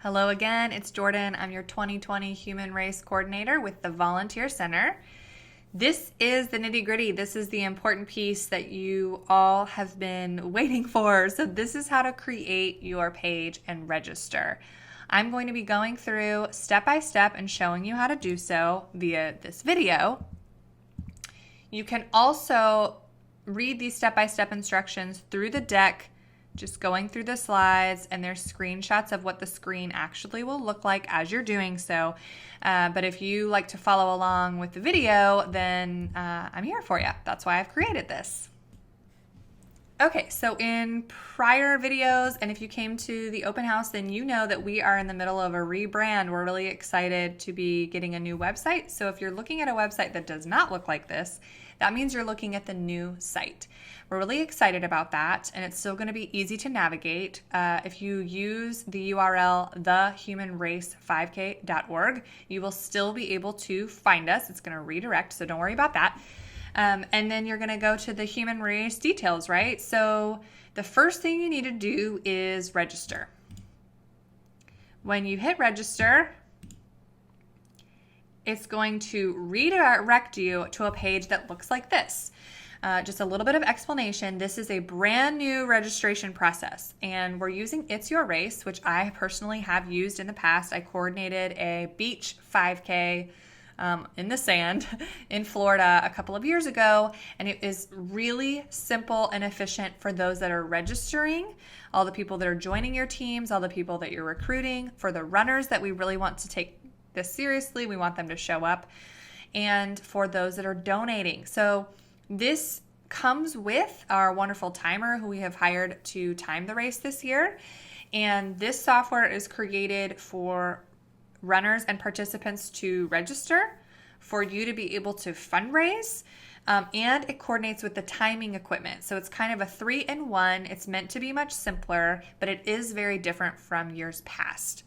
Hello again, it's Jordan. I'm your 2020 Human Race Coordinator with the Volunteer Center. This is the nitty-gritty. This is the important piece that you all have been waiting for. So this is how to create your page and register. I'm going to be going through step by step and showing you how to do so via this video. You can also read these step-by-step instructions through the deck, just going through the slides, and there's screenshots of what the screen actually will look like as you're doing so. But if you like to follow along with the video, then I'm here for you. That's why I've created this. Okay, so in prior videos, and if you came to the open house, then you know that we are in the middle of a rebrand. We're really excited to be getting a new website. So if you're looking at a website that does not look like this, that means you're looking at the new site. We're really excited about that, and it's still going to be easy to navigate. If you use the URL thehumanrace5k.org, you will still be able to find us. It's going to redirect, so don't worry about that. And then you're going to go to the human race details, right? So the first thing you need to do is register. When you hit register, it's going to redirect you to a page that looks like this. Just a little bit of explanation. This is a brand new registration process, and we're using It's Your Race, which I personally have used in the past. I coordinated a beach 5K in the sand in Florida a couple of years ago, and it is really simple and efficient for those that are registering, all the people that are joining your teams, all the people that you're recruiting, for the runners that we really want to take this seriously, we want them to show up, and for those that are donating. So this comes with our wonderful timer who we have hired to time the race this year. And this software is created for runners and participants to register, for you to be able to fundraise, and it coordinates with the timing equipment. So it's kind of a 3-in-1. It's meant to be much simpler, but it is very different from years past.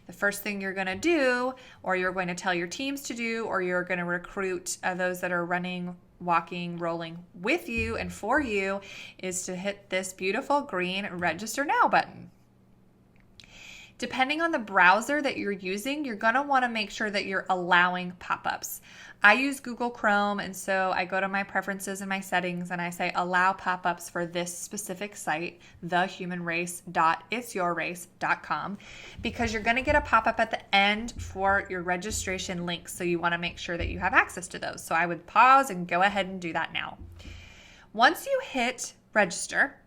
The first thing you're going to do, or you're going to tell your teams to do, or you're going to recruit those that are running, walking, rolling with you and for you, is to hit this beautiful green Register Now button. Depending on the browser that you're using, you're going to want to make sure that you're allowing pop-ups. I use Google Chrome, and so I go to my preferences and my settings, and I say allow pop-ups for this specific site, thehumanrace.itsyourrace.com, because you're going to get a pop-up at the end for your registration links, so you want to make sure that you have access to those. So I would pause and go ahead and do that now. Once you hit register,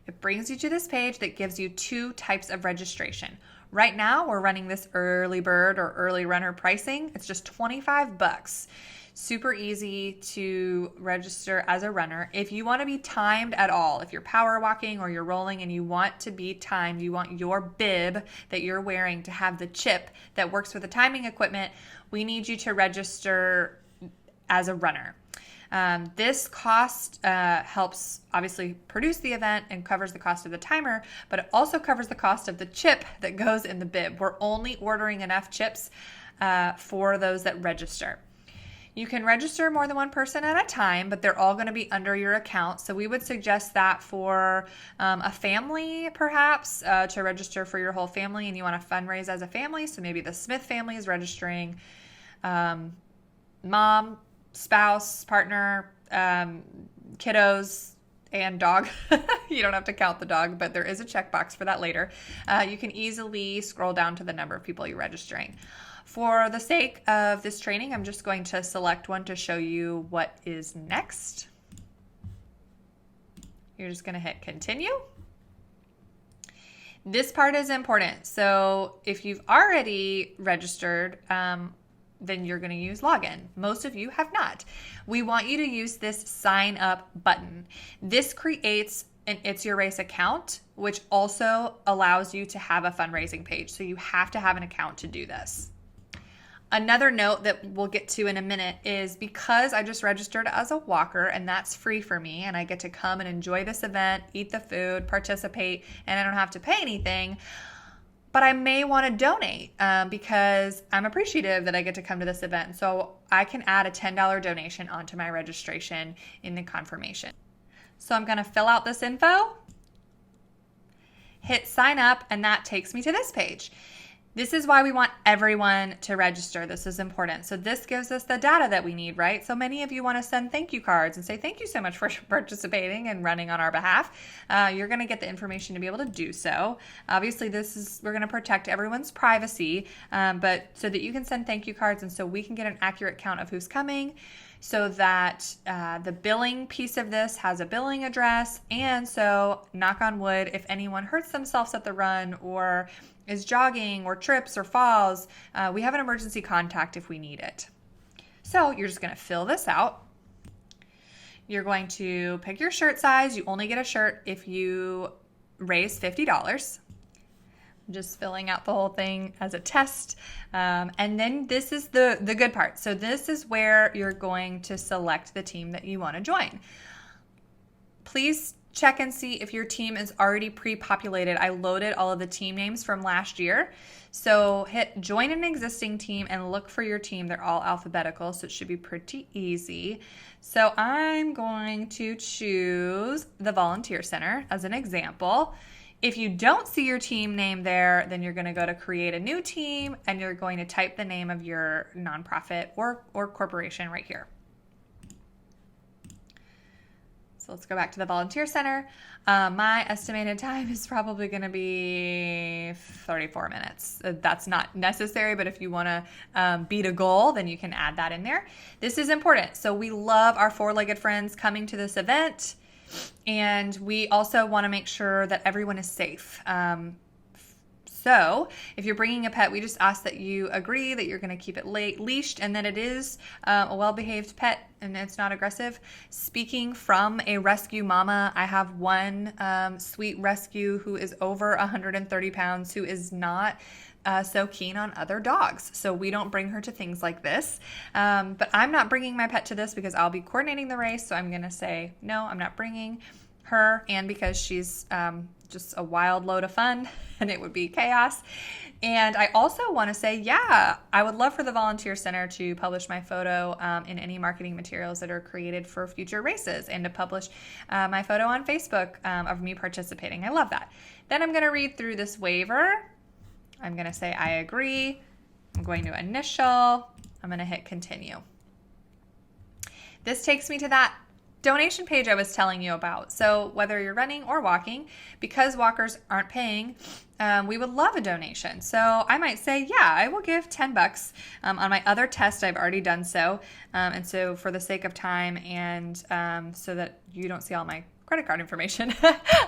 it brings you to this page that gives you two types of registration. Right now, we're running this early bird or early runner pricing. It's just $25. Super easy to register as a runner. If you want to be timed at all, if you're power walking or you're rolling and you want to be timed, you want your bib that you're wearing to have the chip that works with the timing equipment, we need you to register as a runner. This cost helps obviously produce the event and covers the cost of the timer, but it also covers the cost of the chip that goes in the bib. We're only ordering enough chips for those that register. You can register more than one person at a time, but they're all going to be under your account. So we would suggest that for a family, perhaps, to register for your whole family, and you want to fundraise as a family. So maybe the Smith family is registering mom, spouse, partner, kiddos, and dog. You don't have to count the dog, but there is a checkbox for that later. You can easily scroll down to the number of people you're registering. For the sake of this training, I'm just going to select one to show you what is next. You're just going to hit continue. This part is important. So if you've already registered, then you're going to use login. Most of you have not. We want you to use this sign up button. This creates an It's Your Race account, which also allows you to have a fundraising page. So you have to have an account to do this. Another note that we'll get to in a minute is because I just registered as a walker and that's free for me and I get to come and enjoy this event, eat the food, participate, and I don't have to pay anything, but I may want to donate because I'm appreciative that I get to come to this event. So I can add a $10 donation onto my registration in the confirmation. So I'm going to fill out this info, hit sign up, and that takes me to this page. This is why we want everyone to register. This is important. So this gives us the data that we need, right? So many of you want to send thank you cards and say thank you so much for participating and running on our behalf. You're going to get the information to be able to do so. Obviously, we're going to protect everyone's privacy, but so that you can send thank you cards and so we can get an accurate count of who's coming, so that the billing piece of this has a billing address. And so, knock on wood, if anyone hurts themselves at the run or is jogging or trips or falls, we have an emergency contact if we need it. So you're just going to fill this out. You're going to pick your shirt size. You only get a shirt if you raise $50. I'm just filling out the whole thing as a test. And then this is the good part. So this is where you're going to select the team that you want to join. Please check and see if your team is already pre-populated. I loaded all of the team names from last year. So hit join an existing team and look for your team. They're all alphabetical, so it should be pretty easy. So I'm going to choose the Volunteer Center as an example. If you don't see your team name there, then you're going to go to create a new team and you're going to type the name of your nonprofit or corporation right here. So let's go back to the Volunteer Center. My estimated time is probably going to be 34 minutes. That's not necessary, but if you want to beat a goal, then you can add that in there. This is important. So we love our four-legged friends coming to this event, and we also want to make sure that everyone is safe. So if you're bringing a pet, we just ask that you agree that you're going to keep it leashed and that it is a well-behaved pet and it's not aggressive. Speaking from a rescue mama, I have one sweet rescue who is over 130 pounds who is not so keen on other dogs. So we don't bring her to things like this. But I'm not bringing my pet to this because I'll be coordinating the race. So I'm going to say, no, I'm not bringing her, and because she's just a wild load of fun and it would be chaos. And I also want to say, yeah, I would love for the Volunteer Center to publish my photo in any marketing materials that are created for future races and to publish my photo on Facebook of me participating. I love that. Then I'm going to read through this waiver. I'm going to say I agree. I'm going to initial. I'm going to hit continue. This takes me to that donation page I was telling you about. So whether you're running or walking, because walkers aren't paying, we would love a donation. So I might say, yeah, I will give $10. On my other test, I've already done so. And so for the sake of time and so that you don't see all my credit card information,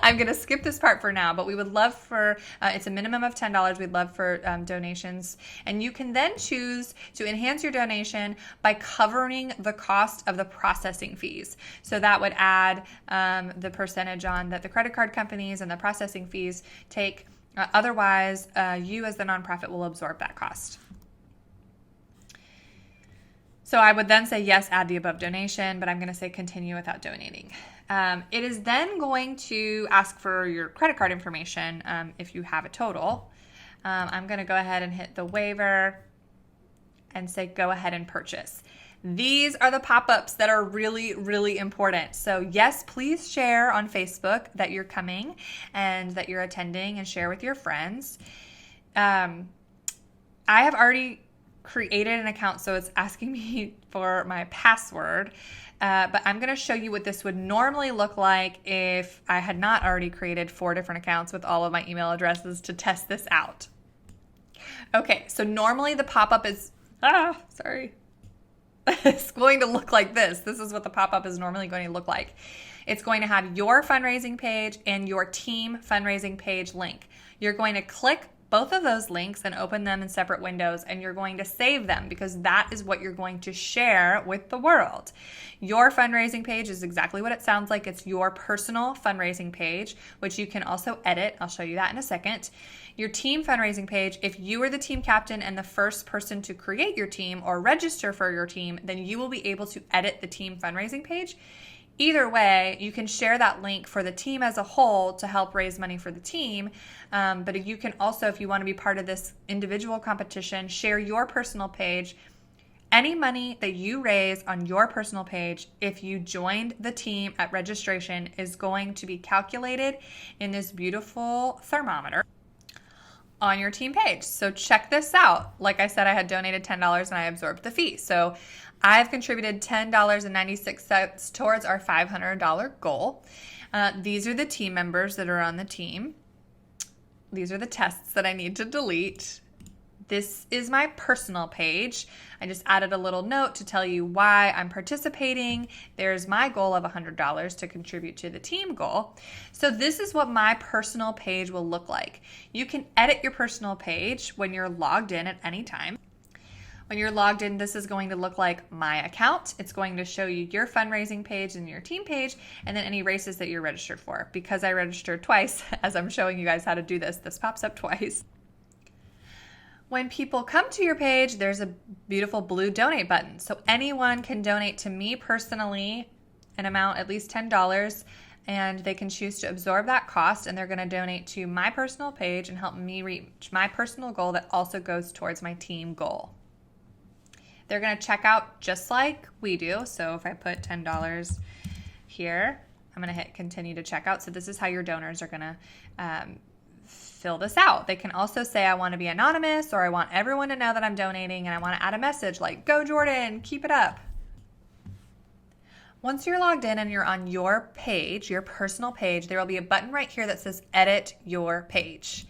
I'm going to skip this part for now, but we would love for, it's a minimum of $10. We'd love for donations. And you can then choose to enhance your donation by covering the cost of the processing fees. So that would add the percentage on that the credit card companies and the processing fees take. Otherwise, you as the nonprofit will absorb that cost. So I would then say, yes, add the above donation, but I'm going to say continue without donating. It is then going to ask for your credit card information if you have a total. I'm going to go ahead and hit the waiver and say go ahead and purchase. These are the pop-ups that are really, really important. So yes, please share on Facebook that you're coming and that you're attending and share with your friends. I have already created an account, so it's asking me for my password. But I'm going to show you what this would normally look like if I had not already created 4 different accounts with all of my email addresses to test this out. Okay, so normally the pop-up is, it's going to look like this. This is what the pop-up is normally going to look like. It's going to have your fundraising page and your team fundraising page link. You're going to click both of those links and open them in separate windows, and you're going to save them because that is what you're going to share with the world. Your fundraising page is exactly what it sounds like. It's your personal fundraising page, which you can also edit. I'll show you that in a second. Your team fundraising page, if you are the team captain and the first person to create your team or register for your team, then you will be able to edit the team fundraising page. Either way, you can share that link for the team as a whole to help raise money for the team. But you can also, if you want to be part of this individual competition, share your personal page Any money that you raise on your personal page, if you joined the team at registration, is going to be calculated in this beautiful thermometer on your team page. So check this out. Like I said, I had donated $10 and I absorbed the fee. So I've contributed $10.96 towards our $500 goal. These are the team members that are on the team. These are the tests that I need to delete. This is my personal page. I just added a little note to tell you why I'm participating. There's my goal of $100 to contribute to the team goal. So this is what my personal page will look like. You can edit your personal page when you're logged in at any time. When you're logged in, this is going to look like my account. It's going to show you your fundraising page and your team page, and then any races that you're registered for. Because I registered twice, as I'm showing you guys how to do this, this pops up twice. When people come to your page, there's a beautiful blue donate button. So anyone can donate to me personally an amount at least $10, and they can choose to absorb that cost, and they're going to donate to my personal page and help me reach my personal goal that also goes towards my team goal. They're going to check out just like we do. So if I put $10 here, I'm going to hit continue to check out. So this is how your donors are going to fill this out. They can also say, I want to be anonymous, or I want everyone to know that I'm donating, and I want to add a message like, go Jordan, keep it up. Once you're logged in and you're on your page, your personal page, there will be a button right here that says edit your page.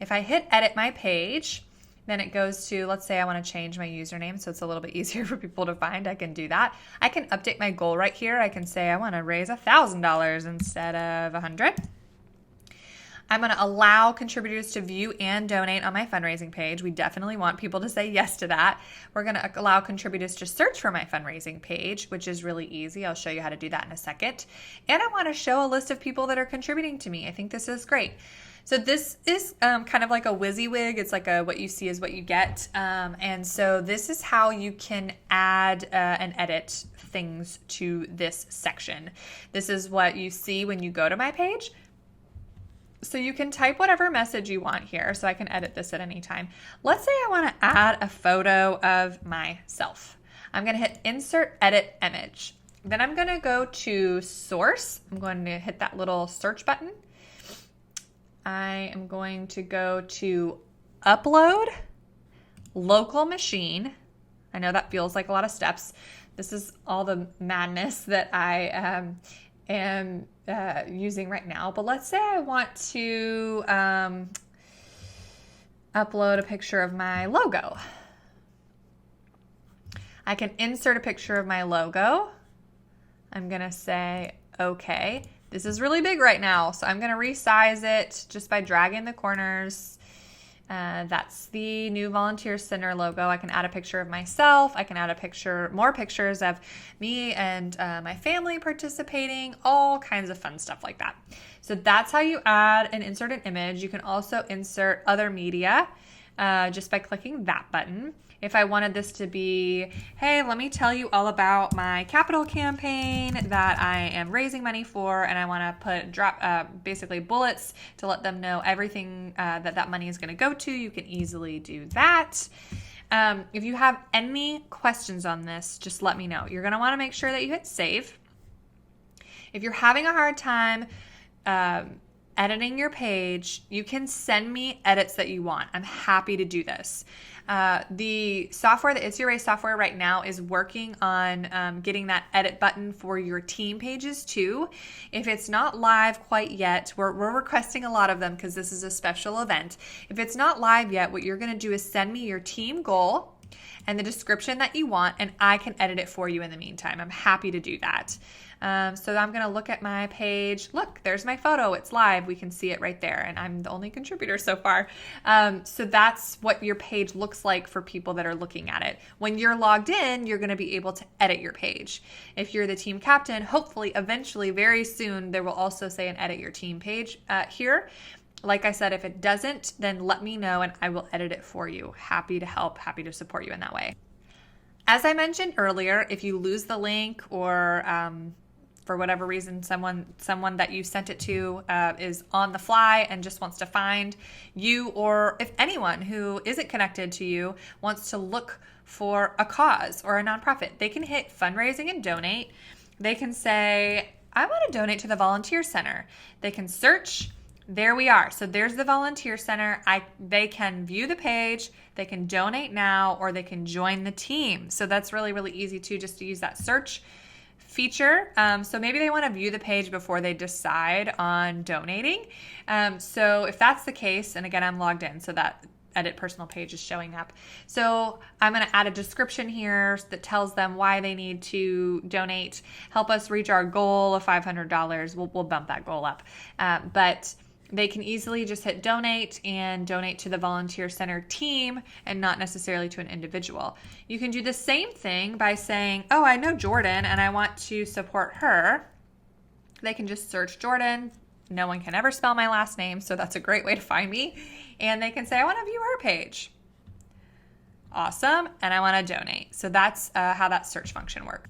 If I hit edit my page, then it goes to, let's say I want to change my username so it's a little bit easier for people to find. I can do that. I can update my goal right here. I can say I want to raise $1,000 instead of $100. I'm going to allow contributors to view and donate on my fundraising page. We definitely want people to say yes to that. We're going to allow contributors to search for my fundraising page, which is really easy. I'll show you how to do that in a second. And I want to show a list of people that are contributing to me. I think this is great. So this is kind of like a WYSIWYG. It's like what you see is what you get. And so this is how you can add and edit things to this section. This is what you see when you go to my page. So you can type whatever message you want here. So I can edit this at any time. Let's say I want to add a photo of myself. I'm going to hit insert edit image. Then I'm going to go to source. I'm going to hit that little search button. I am going to go to upload local machine. I know that feels like a lot of steps. This is all the madness that I am using right now. But let's say I want to upload a picture of my logo. I can insert a picture of my logo. I'm going to say okay. This is really big right now, so I'm going to resize it just by dragging the corners. That's the new Volunteer Center logo. I can add a picture of myself. I can add more pictures of me and my family participating, all kinds of fun stuff like that. So that's how you add and insert an image. You can also insert other media just by clicking that button. If I wanted this to be, hey, let me tell you all about my capital campaign that I am raising money for, and I want to put basically bullets to let them know everything that money is going to go to, you can easily do that. If you have any questions on this, just let me know. You're going to want to make sure that you hit save. If you're having a hard time editing your page, you can send me edits that you want. I'm happy to do this. The software, the It's Your Race software right now is working on getting that edit button for your team pages too. If it's not live quite yet, we're requesting a lot of them because this is a special event. If it's not live yet, what you're going to do is send me your team goal and the description that you want, and I can edit it for you in the meantime. I'm happy to do that. So I'm going to look at my page. Look, there's my photo. It's live. We can see it right there. And I'm the only contributor so far. So that's what your page looks like for people that are looking at it. When you're logged in, you're going to be able to edit your page. If you're the team captain, hopefully, eventually, very soon, there will also say an edit your team page here. Like I said, if it doesn't, then let me know and I will edit it for you. Happy to help, happy to support you in that way. As I mentioned earlier, if you lose the link or for whatever reason, someone that you sent it to is on the fly and just wants to find you, or if anyone who isn't connected to you wants to look for a cause or a nonprofit. They can hit fundraising and donate. They can say, I want to donate to the volunteer center. They can search. There we are. So there's the volunteer center. They can view the page, they can donate now, or they can join the team. So that's really, really easy too, just to use that search feature. So maybe they want to view the page before they decide on donating. So if that's the case, and again, I'm logged in, so that edit personal page is showing up. So I'm going to add a description here that tells them why they need to donate, help us reach our goal of $500. We'll bump that goal up. But they can easily just hit donate and donate to the volunteer center team and not necessarily to an individual. You can do the same thing by saying, oh, I know Jordan and I want to support her. They can just search Jordan. No one can ever spell my last name, so that's a great way to find me. And they can say, I want to view her page. Awesome. And I want to donate. So that's how that search function works.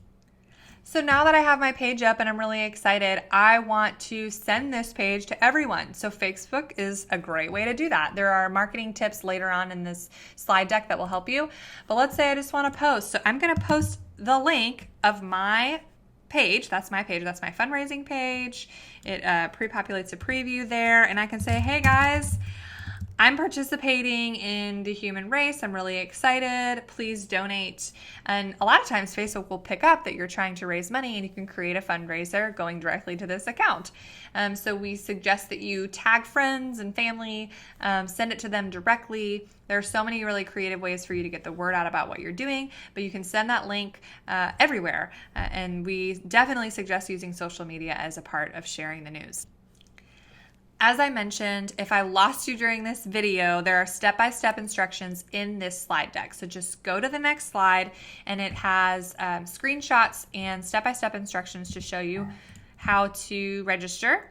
So now that I have my page up and I'm really excited, I want to send this page to everyone. So Facebook is a great way to do that. There are marketing tips later on in this slide deck that will help you. But let's say I just want to post. So I'm going to post the link of my page. That's my page. That's my fundraising page. It pre-populates a preview there. And I can say, hey guys, I'm participating in the human race. I'm really excited. Please donate. And a lot of times Facebook will pick up that you're trying to raise money and you can create a fundraiser going directly to this account. So we suggest that you tag friends and family, send it to them directly. There are so many really creative ways for you to get the word out about what you're doing, but you can send that link everywhere. And we definitely suggest using social media as a part of sharing the news. As I mentioned, if I lost you during this video, there are step-by-step instructions in this slide deck. So just go to the next slide and it has screenshots and step-by-step instructions to show you how to register.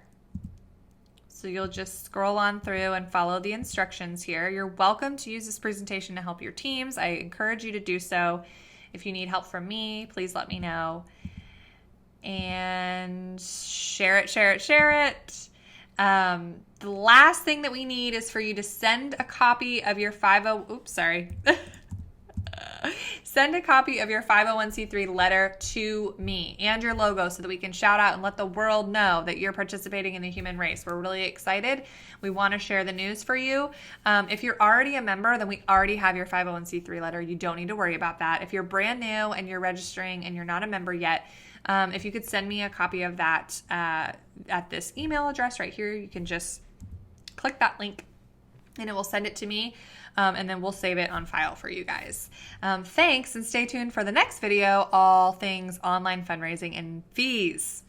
So you'll just scroll on through and follow the instructions here. You're welcome to use this presentation to help your teams. I encourage you to do so. If you need help from me, please let me know. And share it, share it, share it. The last thing that we need is for you to send a copy of your send a copy of your 501c3 letter to me and your logo so that we can shout out and let the world know that you're participating in the human race. We're really excited. We want to share the news for you. If you're already a member, then we already have your 501c3 letter. You don't need to worry about that. If you're brand new and you're registering and you're not a member yet, if you could send me a copy of that at this email address right here, you can just click that link and it will send it to me, and then we'll save it on file for you guys. Thanks, and stay tuned for the next video, all things online fundraising and fees.